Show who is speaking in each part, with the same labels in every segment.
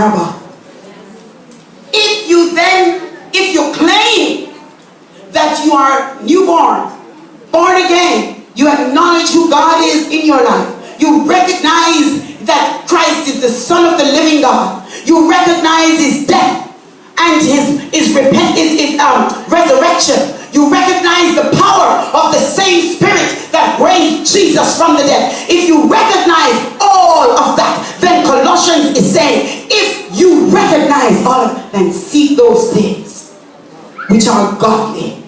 Speaker 1: are above. If you claim that you are newborn, born again, you acknowledge who God is in your life, you recognize that Christ is the Son of the living God, you recognize his death and his resurrection, you recognize the power of the same Spirit that raised Jesus from the dead. If you recognize all of that, then Colossians is saying, if you recognize all of that, then seek those things which are godly.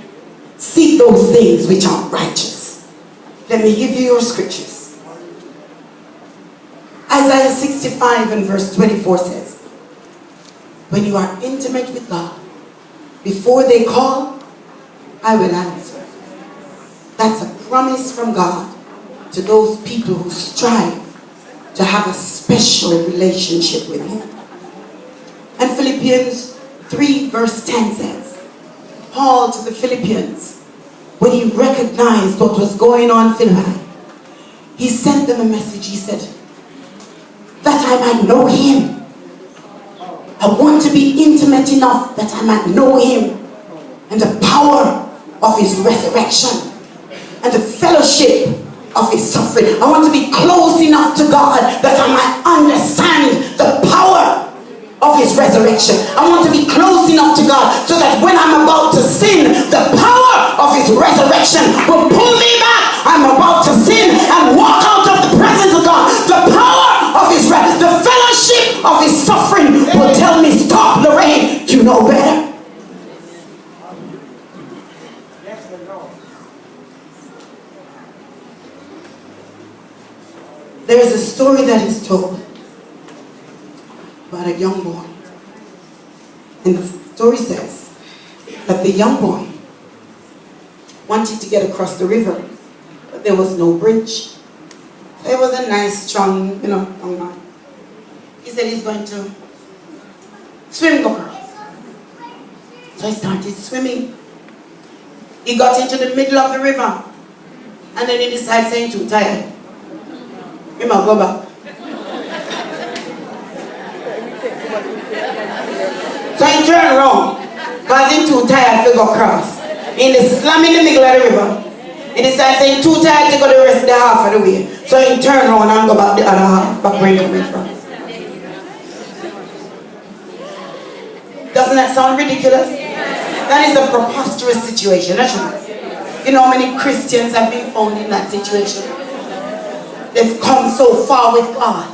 Speaker 1: Seek those things which are righteous. Let me give you your scriptures. Isaiah 65 and verse 24 says, when you are intimate with God, before they call, I will answer. That's a promise from God to those people who strive to have a special relationship with him. And Philippians 3 verse 10 says, Paul to the Philippians, when he recognized what was going on in Philippi, he sent them a message. He said, that I might know him. I want to be intimate enough that I might know him and the power of his resurrection and the fellowship of his suffering. I want to be close enough to God that I might understand the power of his resurrection. I want to be close enough to God so that when I'm about to sin, the power of his resurrection will pull me back. I'm about to sin and walk out of the presence of God. The power of his the fellowship of his suffering will tell me, stop, Lorraine, you know better. There is a story that is told about a young boy. And the story says that the young boy wanted to get across the river, but there was no bridge. There was a nice, strong, young man. He said he's going to swim across. So he started swimming. He got into the middle of the river. And then he decided, saying, too tired. He might go back. So he turned around, because he's too tired to go across. In the slam in the middle of the river. He decided saying too tired to go the rest of the half of the way. So he turned around and go back the other half, back where he coming from. Doesn't that sound ridiculous? That is a preposterous situation, that's right. You know how many Christians have been found in that situation? They've come so far with God,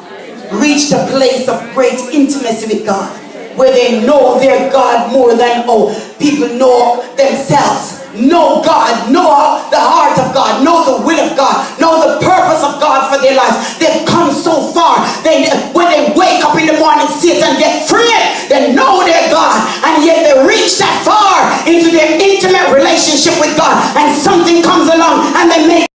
Speaker 1: reached a place of great intimacy with God, where they know their God more than people know themselves. Know God, know the heart of God, know the will of God, know the purpose of God for their lives. They've come so far. When they wake up in the morning, sit and get free, they know their God, and yet they reach that far into their intimate relationship with God, and something comes along and they make